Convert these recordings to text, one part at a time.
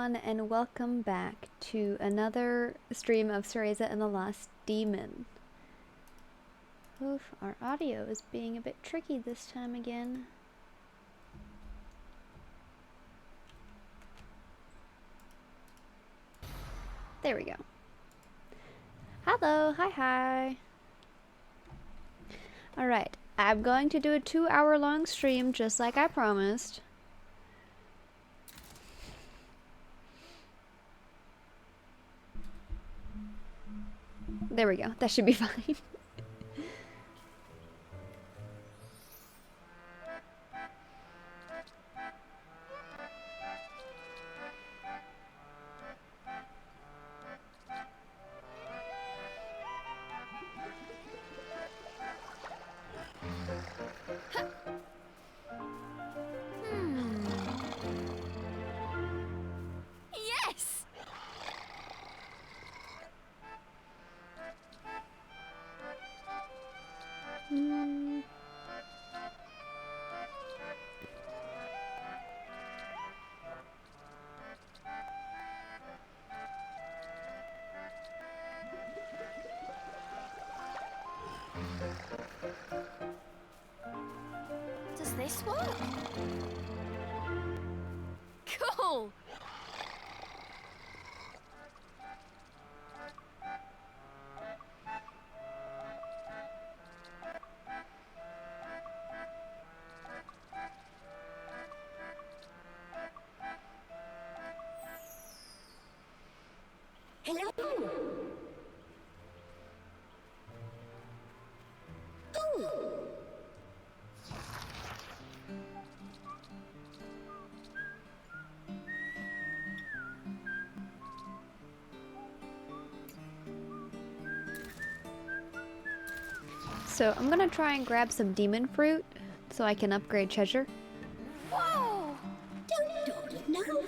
everyone, and welcome back to another stream of Cereza and the Lost Demon. Oof, our audio is being a bit tricky this time again. There we go. Hello, hi. Alright, I'm going to do a 2-hour long stream just like I promised. There we go, that should be fine. Does this work? Cool! Hello! Ooh. So I'm gonna try and grab some demon fruit so I can upgrade treasure. Whoa! Don't dawdle now.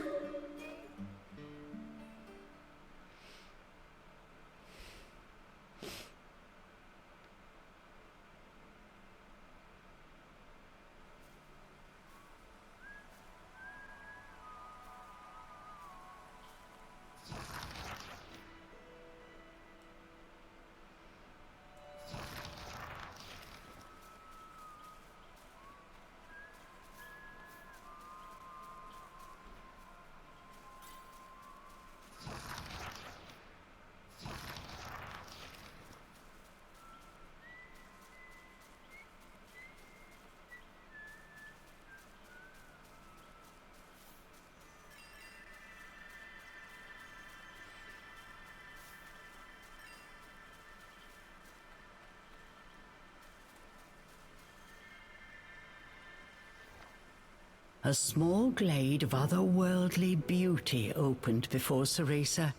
A small glade of otherworldly beauty opened before Cereza.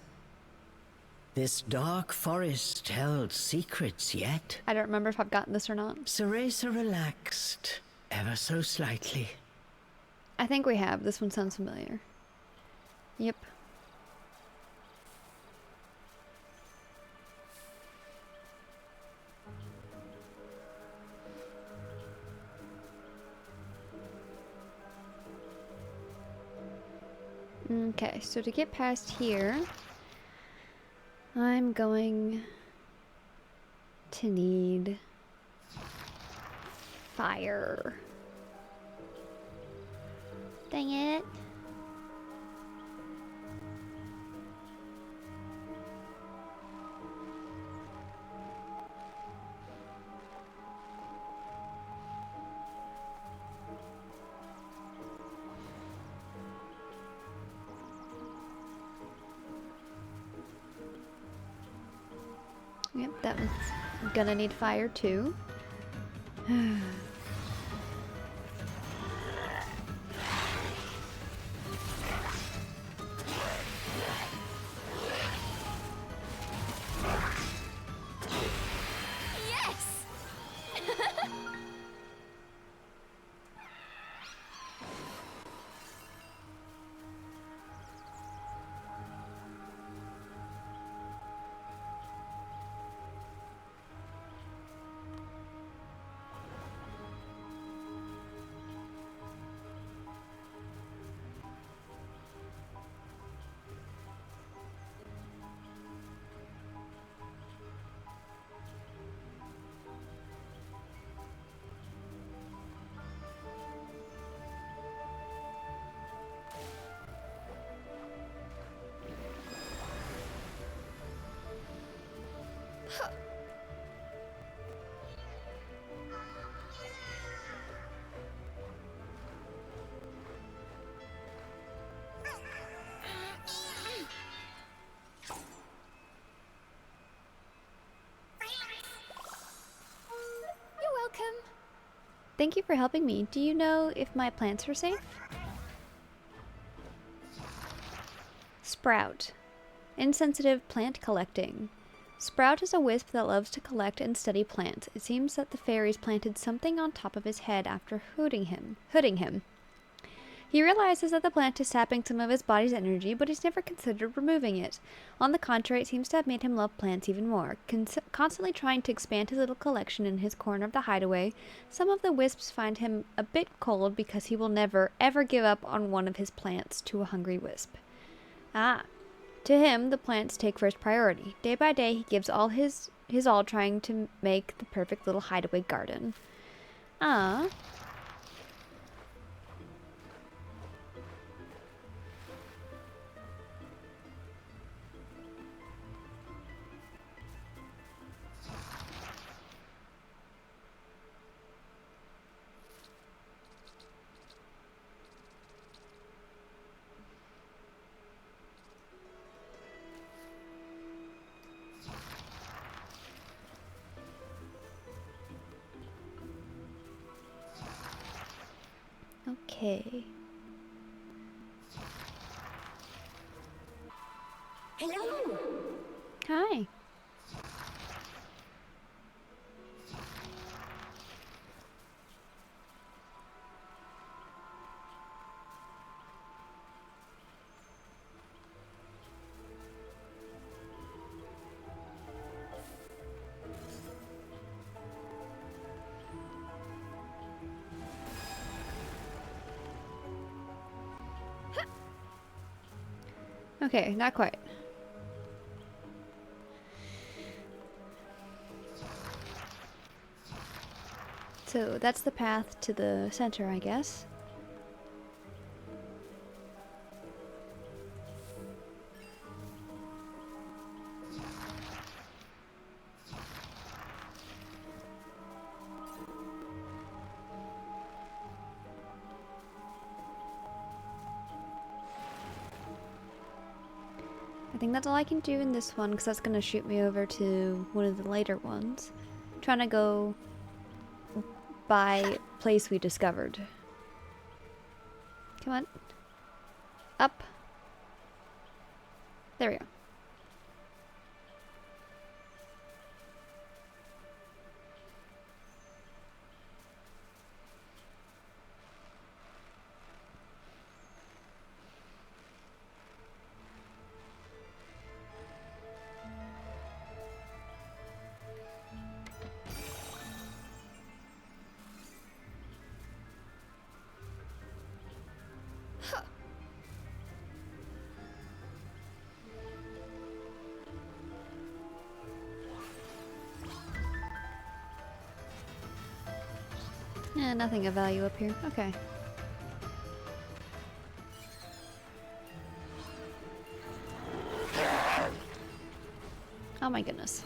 This dark forest held secrets yet. I don't remember if I've gotten this or not. Cereza relaxed, ever so slightly. I think we have. This one sounds familiar. Yep. Okay, so to get past here, I'm going to need fire. Dang it. Yep, that one's gonna need fire too. Yes! Thank you for helping me. Do you know if my plants are safe? Sprout. Insensitive plant collecting. Sprout is a wisp that loves to collect and study plants. It seems that the fairies planted something on top of his head after hooding him. He realizes that the plant is sapping some of his body's energy, but he's never considered removing it. On the contrary, it seems to have made him love plants even more. Constantly trying to expand his little collection in his corner of the hideaway, some of the wisps find him a bit cold because he will never, ever give up on one of his plants to a hungry wisp. Ah. To him, the plants take first priority. Day by day, he gives all his all trying to make the perfect little hideaway garden. Ah. Okay. Hello. Hi. Okay, not quite. So that's the path to the center, I guess. I think that's all I can do in this one, because that's going to shoot me over to one of the later ones. I'm trying to go by place we discovered. Come on. Up. There we go. Yeah, nothing of value up here. Okay. Oh my goodness.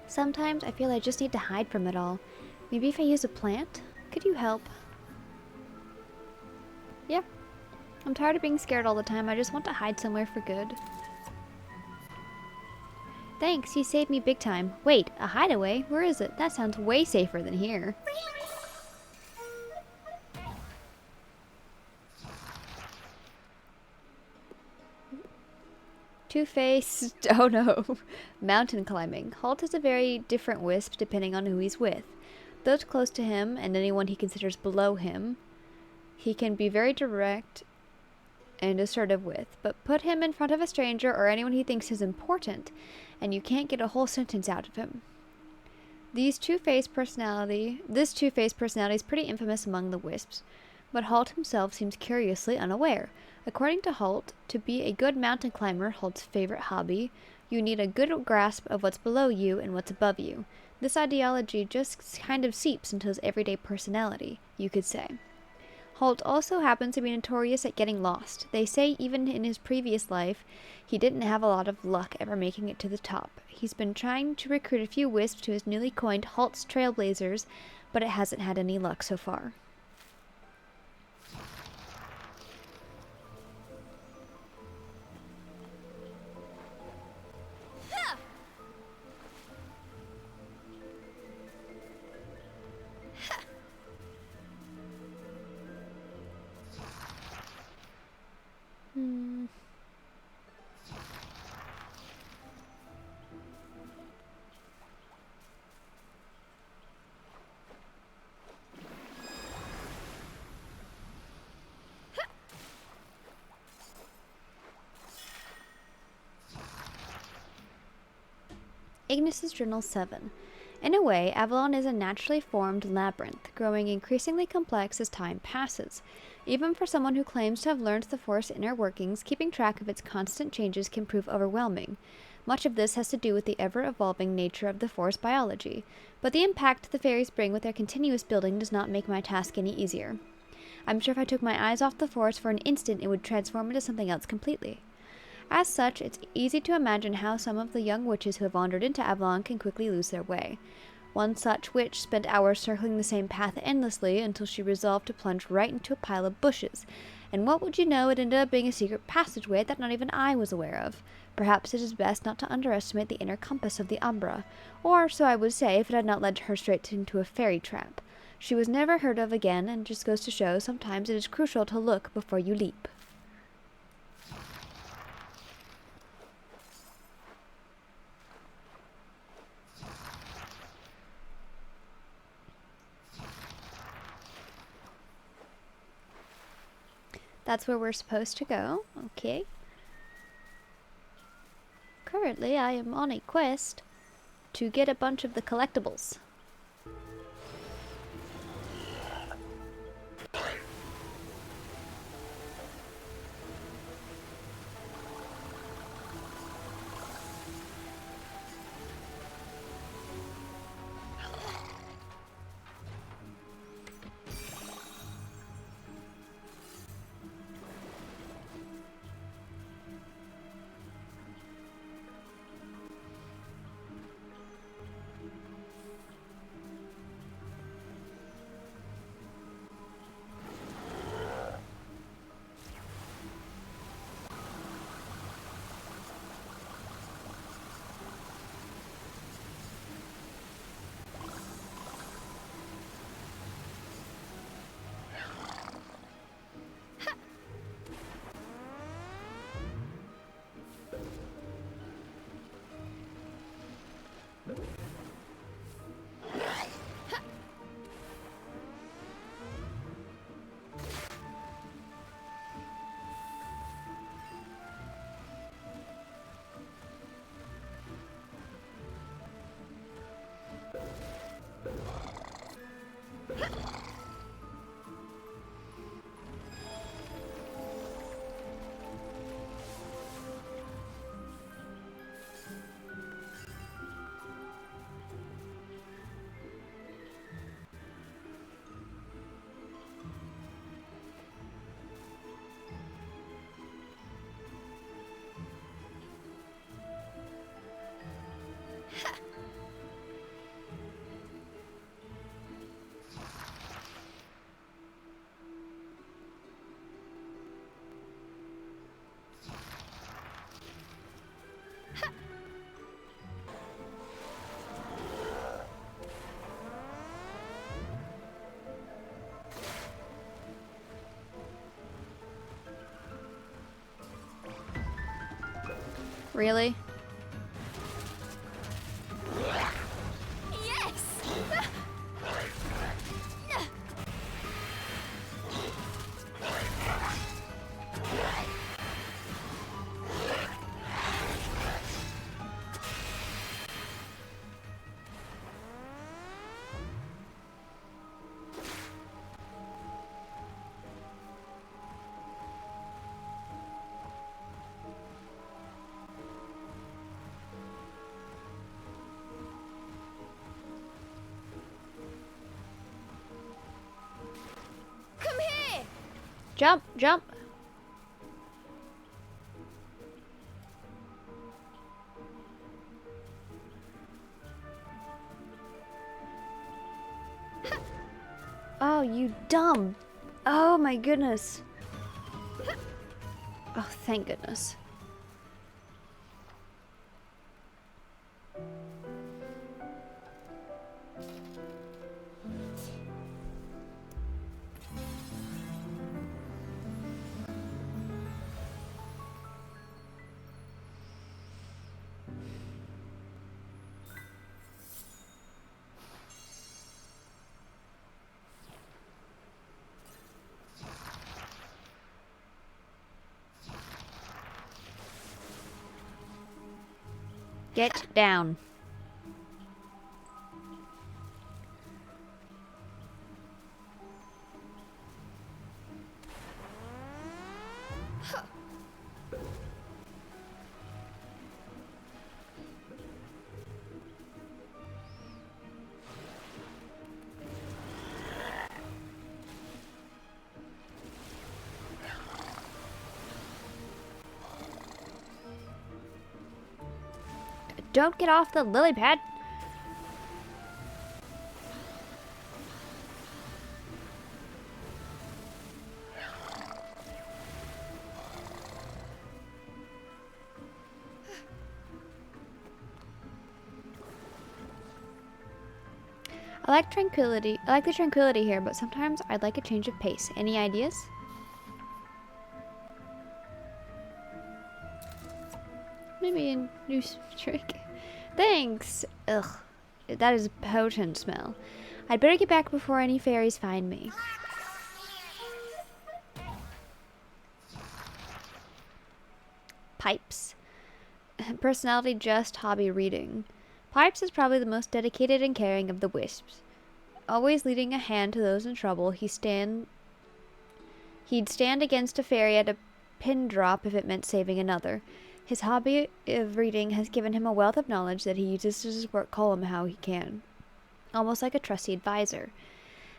Sometimes I feel I just need to hide from it all. Maybe if I use a plant? Could you help? Yeah. I'm tired of being scared all the time. I just want to hide somewhere for good. Thanks, you saved me big time. Wait, a hideaway? Where is it? That sounds way safer than here. Two-Faced, oh no. Mountain climbing. Halt is a very different wisp depending on who he's with. Those close to him, and anyone he considers below him, he can be very direct and assertive with, but put him in front of a stranger or anyone he thinks is important, and you can't get a whole sentence out of him. This two-faced personality is pretty infamous among the Wisps, but Holt himself seems curiously unaware. According to Holt, to be a good mountain climber, Holt's favorite hobby, you need a good grasp of what's below you and what's above you. This ideology just kind of seeps into his everyday personality, you could say. Holt also happens to be notorious at getting lost. They say even in his previous life, he didn't have a lot of luck ever making it to the top. He's been trying to recruit a few Wisps to his newly coined Holt's Trailblazers, but it hasn't had any luck so far. Ignis's Journal 7. In a way, Avalon is a naturally formed labyrinth, growing increasingly complex as time passes. Even for someone who claims to have learned the Force's inner workings, keeping track of its constant changes can prove overwhelming. Much of this has to do with the ever-evolving nature of the Force biology, but the impact the fairies bring with their continuous building does not make my task any easier. I'm sure if I took my eyes off the Force for an instant, it would transform into something else completely. As such, it's easy to imagine how some of the young witches who have wandered into Avalon can quickly lose their way. One such witch spent hours circling the same path endlessly until she resolved to plunge right into a pile of bushes, and what would you know, it ended up being a secret passageway that not even I was aware of. Perhaps it is best not to underestimate the inner compass of the Umbra, or so I would say if it had not led her straight into a fairy trap. She was never heard of again, and just goes to show sometimes it is crucial to look before you leap. That's where we're supposed to go. Okay. Currently, I am on a quest to get a bunch of the collectibles. Really? Yes! Jump, jump. Oh, you dumb. Oh my goodness. Oh, thank goodness. Get down. Don't get off the lily pad. I like tranquility. I like the tranquility here, but sometimes I'd like a change of pace. Any ideas? Maybe a new trick. Thanks. Ugh, that is a potent smell. I'd better get back before any fairies find me. Pipes. Personality just hobby reading. Pipes is probably the most dedicated and caring of the wisps. Always leading a hand to those in trouble, he'd stand against a fairy at a pin drop if it meant saving another. His hobby of reading has given him a wealth of knowledge that he uses to support Colum how he can, almost like a trusty advisor.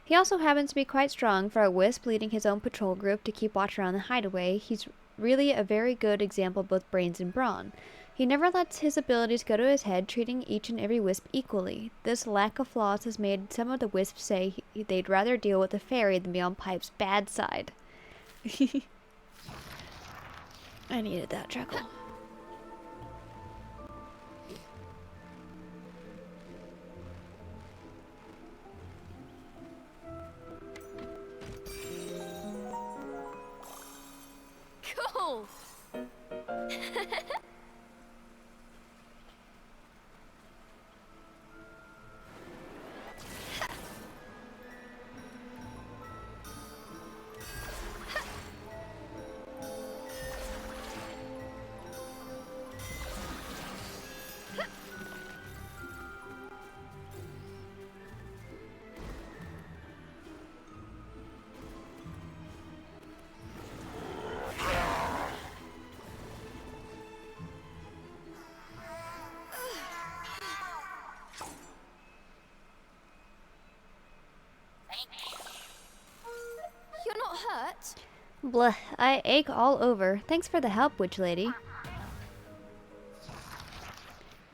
He also happens to be quite strong for a wisp, leading his own patrol group to keep watch around the hideaway. He's really a very good example of both brains and brawn. He never lets his abilities go to his head, treating each and every wisp equally. This lack of flaws has made some of the wisps say they'd rather deal with a fairy than be on Pipe's bad side. I needed that chuckle. Cool. You're not hurt? Bleh, I ache all over. Thanks for the help, witch lady.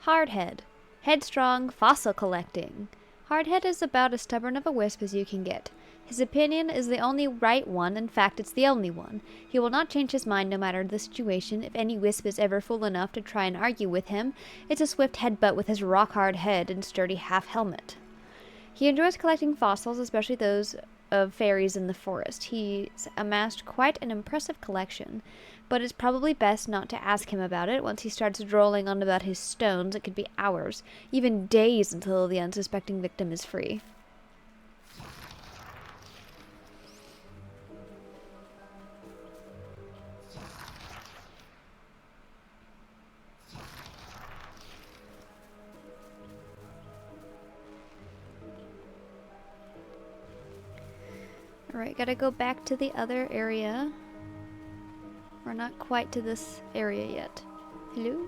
Hardhead. Headstrong, fossil collecting. Hardhead is about as stubborn of a wisp as you can get. His opinion is the only right one. In fact, it's the only one. He will not change his mind no matter the situation. If any wisp is ever fool enough to try and argue with him, it's a swift headbutt with his rock-hard head and sturdy half-helmet. He enjoys collecting fossils, especially those of fairies in the forest. He's amassed quite an impressive collection, but it's probably best not to ask him about it. Once he starts drolling on about his stones, it could be hours, even days until the unsuspecting victim is free. Alright, gotta go back to the other area. We're not quite to this area yet. Hello?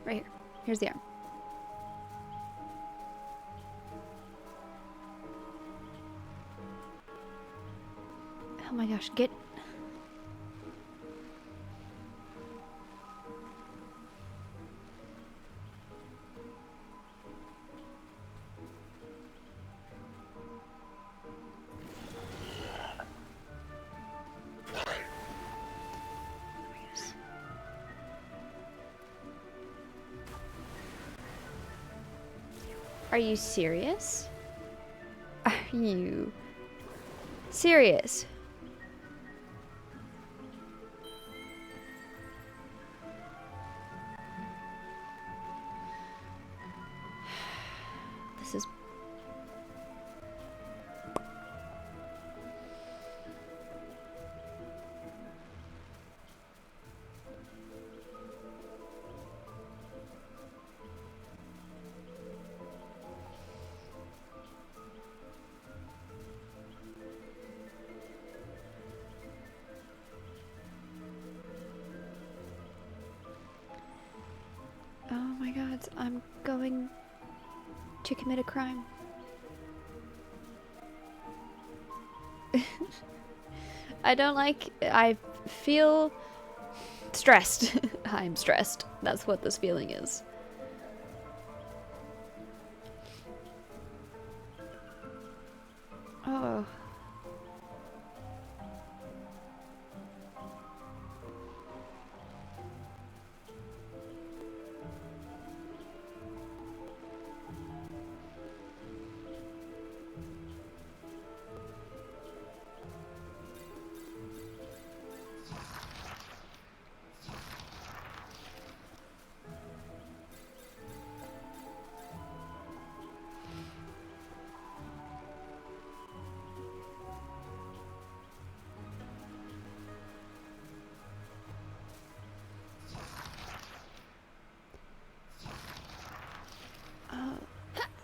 Right here. Here's the arm. Oh my gosh, get... Are you serious? Are you serious? This is... Oh my god, I'm going to commit a crime. I feel stressed. I'm stressed. That's what this feeling is. Oh.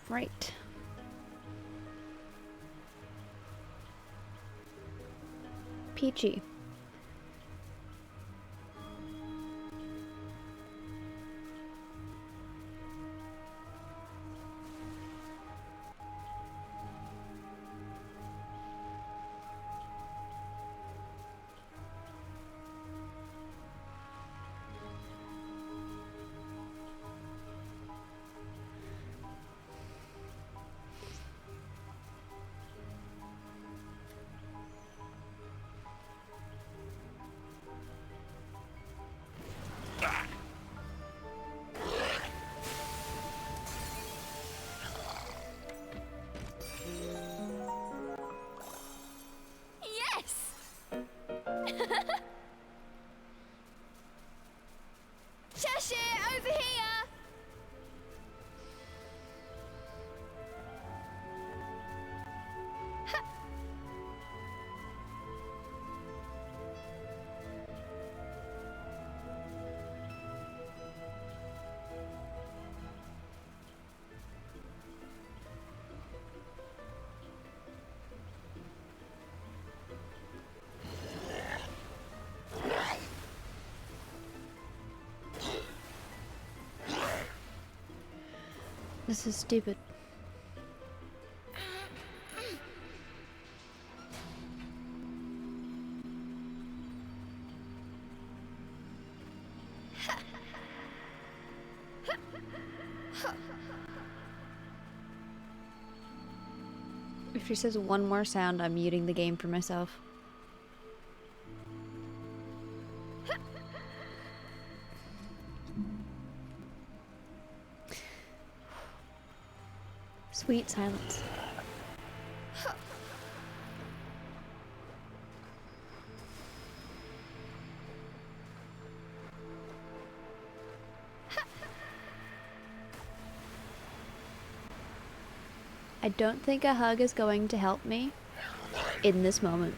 Right. Peachy. Yes! Cheshire, over here! This is stupid. If she says one more sound, I'm muting the game for myself. Sweet silence. I don't think a hug is going to help me in this moment.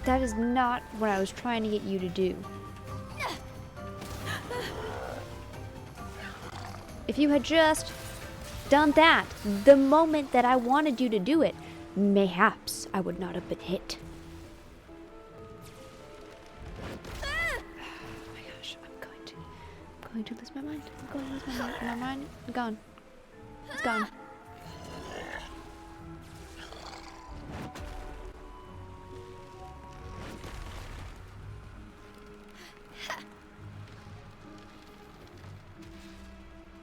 That is not what I was trying to get you to do. If you had just done that the moment that I wanted you to do it, mayhaps I would not have been hit. Oh my gosh, I'm going to lose my mind. I'm going to lose my mind. My mind gone. It's gone.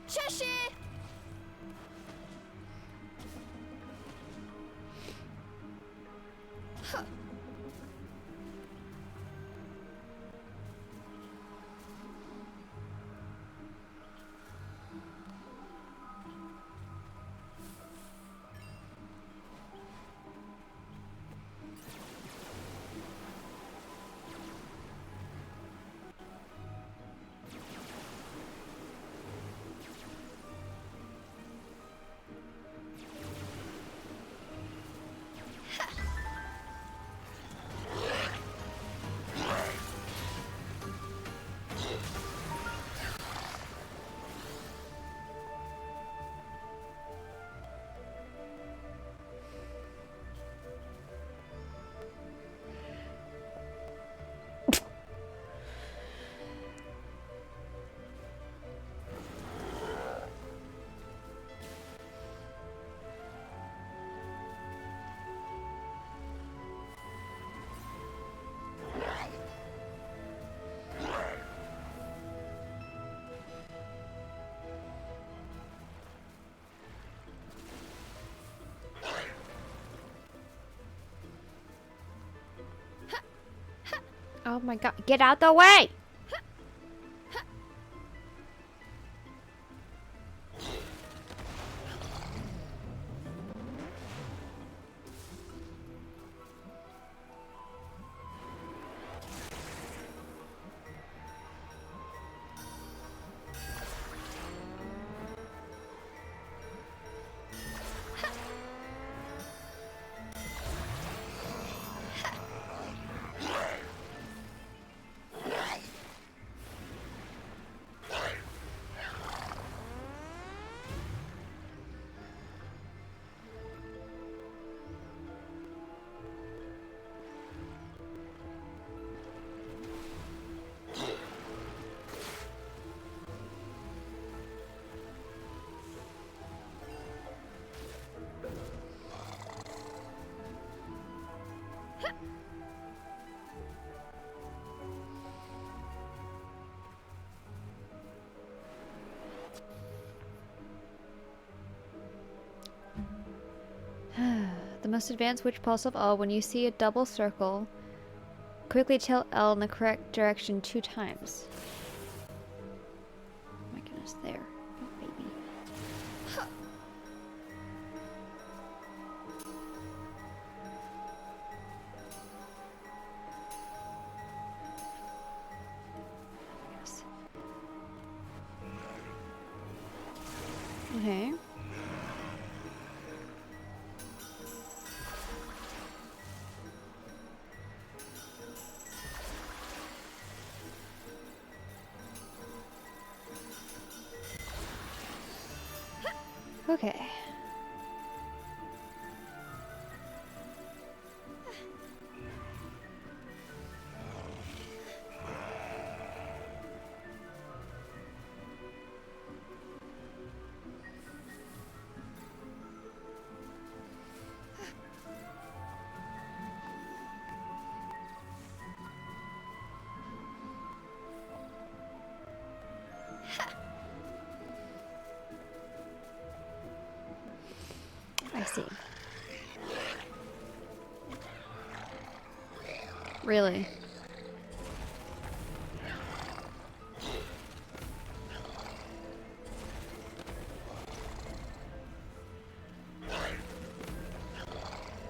Cheshire! Oh my god, get out the way! The most advanced witch pulse of all. When you see a double circle, quickly tell L in the correct direction 2 times. Oh my goodness, there. Oh, baby. Yes. Okay. Okay. I see. Really?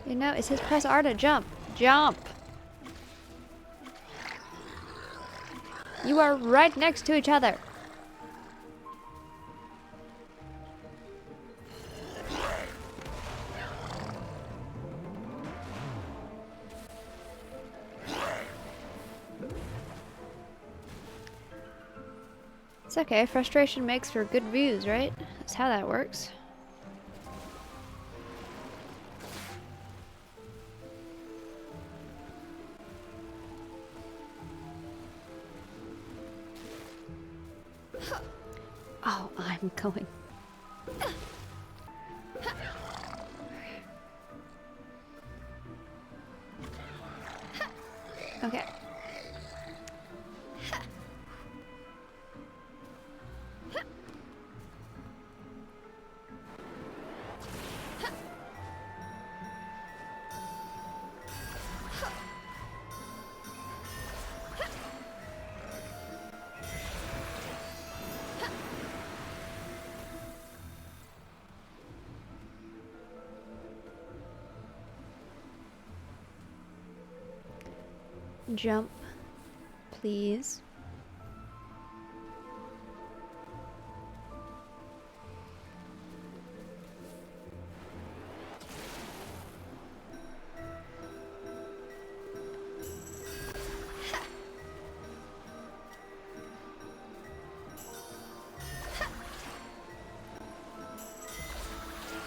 You know, it says press R to jump. Jump! You are right next to each other. It's okay, frustration makes for good views, right? That's how that works. Oh, I'm going. Okay. Jump, please.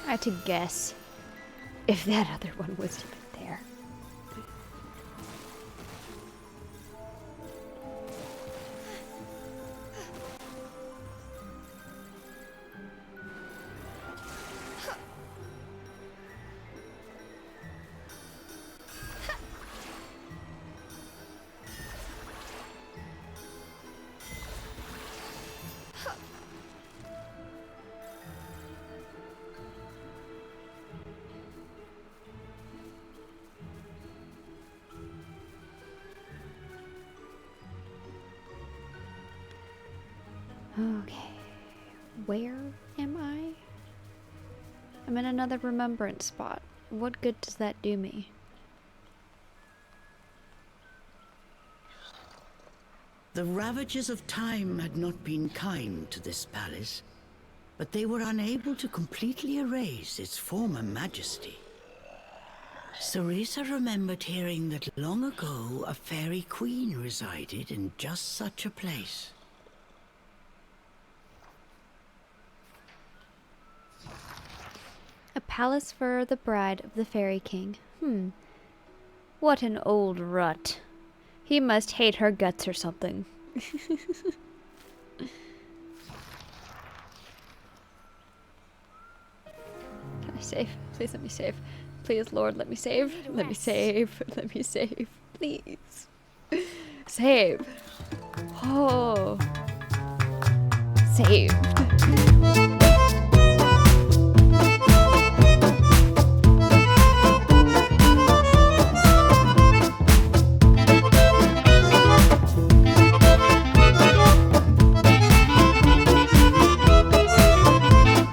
I had to guess if that other one was even there. Okay, where am I? I'm in another remembrance spot. What good does that do me? The ravages of time had not been kind to this palace, but they were unable to completely erase its former majesty. Ceresa remembered hearing that long ago a fairy queen resided in just such a place. A palace for the bride of the fairy king. What an old rut. He must hate her guts or something. Can I save? Please let me save. Please, Lord, let me save. Let me save. Let me save. Please. Save. Oh. Saved.